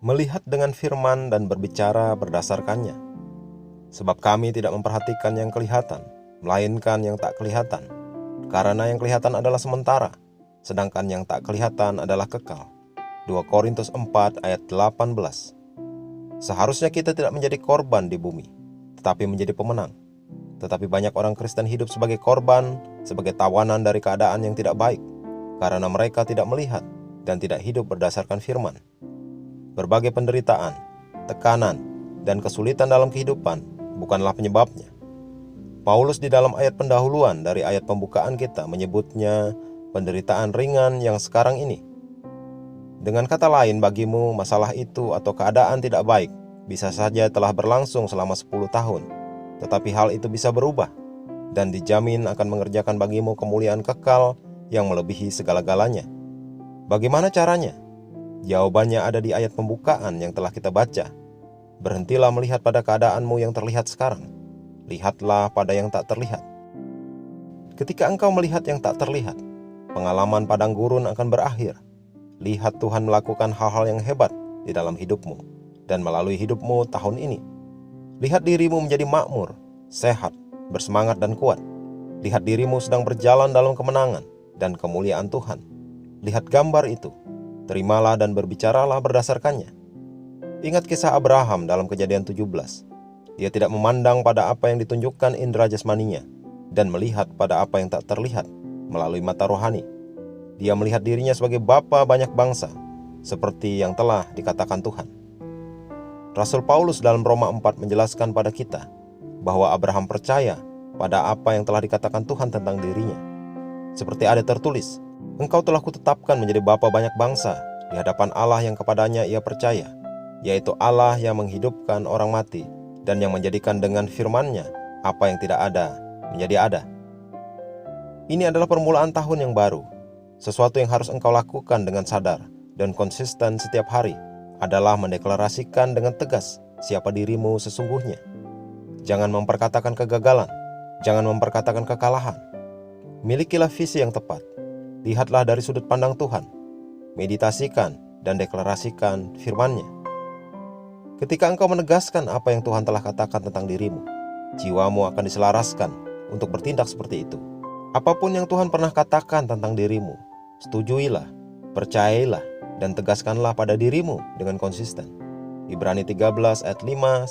melihat dengan firman dan berbicara berdasarkannya. Sebab kami tidak memperhatikan yang kelihatan, melainkan yang tak kelihatan. Karena yang kelihatan adalah sementara, sedangkan yang tak kelihatan adalah kekal. 2 Korintus 4 ayat 18. Seharusnya kita tidak menjadi korban di bumi, tetapi menjadi pemenang. Tetapi banyak orang Kristen hidup sebagai korban, sebagai tawanan dari keadaan yang tidak baik, karena mereka tidak melihat dan tidak hidup berdasarkan firman. Berbagai penderitaan, tekanan, dan kesulitan dalam kehidupan bukanlah penyebabnya. Paulus di dalam ayat pendahuluan dari ayat pembukaan kita menyebutnya penderitaan ringan yang sekarang ini. Dengan kata lain, bagimu masalah itu atau keadaan tidak baik bisa saja telah berlangsung selama 10 tahun, tetapi hal itu bisa berubah dan dijamin akan mengerjakan bagimu kemuliaan kekal yang melebihi segala-galanya. Bagaimana caranya? Jawabannya ada di ayat pembukaan yang telah kita baca. Berhentilah melihat pada keadaanmu yang terlihat sekarang. Lihatlah pada yang tak terlihat. Ketika engkau melihat yang tak terlihat, pengalaman padang gurun akan berakhir. Lihat Tuhan melakukan hal-hal yang hebat di dalam hidupmu dan melalui hidupmu tahun ini. Lihat dirimu menjadi makmur, sehat, bersemangat dan kuat. Lihat dirimu sedang berjalan dalam kemenangan dan kemuliaan Tuhan. Lihat gambar itu. Terimalah dan berbicaralah berdasarkannya. Ingat kisah Abraham dalam Kejadian 17. Dia tidak memandang pada apa yang ditunjukkan indera jasmaninya dan melihat pada apa yang tak terlihat melalui mata rohani. Dia melihat dirinya sebagai bapa banyak bangsa, seperti yang telah dikatakan Tuhan. Rasul Paulus dalam Roma 4 menjelaskan pada kita bahwa Abraham percaya pada apa yang telah dikatakan Tuhan tentang dirinya. Seperti ada tertulis, engkau telah kutetapkan menjadi bapa banyak bangsa di hadapan Allah yang kepadanya ia percaya, yaitu Allah yang menghidupkan orang mati dan yang menjadikan dengan firman-Nya apa yang tidak ada menjadi ada. Ini adalah permulaan tahun yang baru. Sesuatu yang harus engkau lakukan dengan sadar dan konsisten setiap hari adalah mendeklarasikan dengan tegas siapa dirimu sesungguhnya. Jangan memperkatakan kegagalan, jangan memperkatakan kekalahan. Milikilah visi yang tepat. Lihatlah dari sudut pandang Tuhan. Meditasikan dan deklarasikan firman-Nya. Ketika engkau menegaskan apa yang Tuhan telah katakan tentang dirimu, jiwamu akan diselaraskan untuk bertindak seperti itu. Apapun yang Tuhan pernah katakan tentang dirimu, setujuilah, percayailah, dan tegaskanlah pada dirimu dengan konsisten. Ibrani 13 ayat 5-6.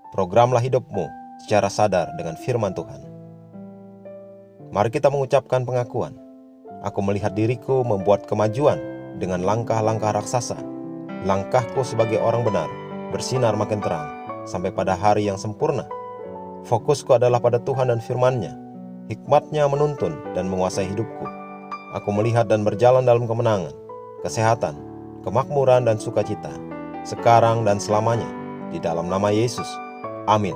Programlah hidupmu secara sadar dengan firman Tuhan. Mari kita mengucapkan pengakuan. Aku melihat diriku membuat kemajuan dengan langkah-langkah raksasa. Langkahku sebagai orang benar bersinar makin terang sampai pada hari yang sempurna. Fokusku adalah pada Tuhan dan firman-Nya. Hikmat-Nya menuntun dan menguasai hidupku. Aku melihat dan berjalan dalam kemenangan, kesehatan, kemakmuran dan sukacita, sekarang dan selamanya, di dalam nama Yesus. Amin.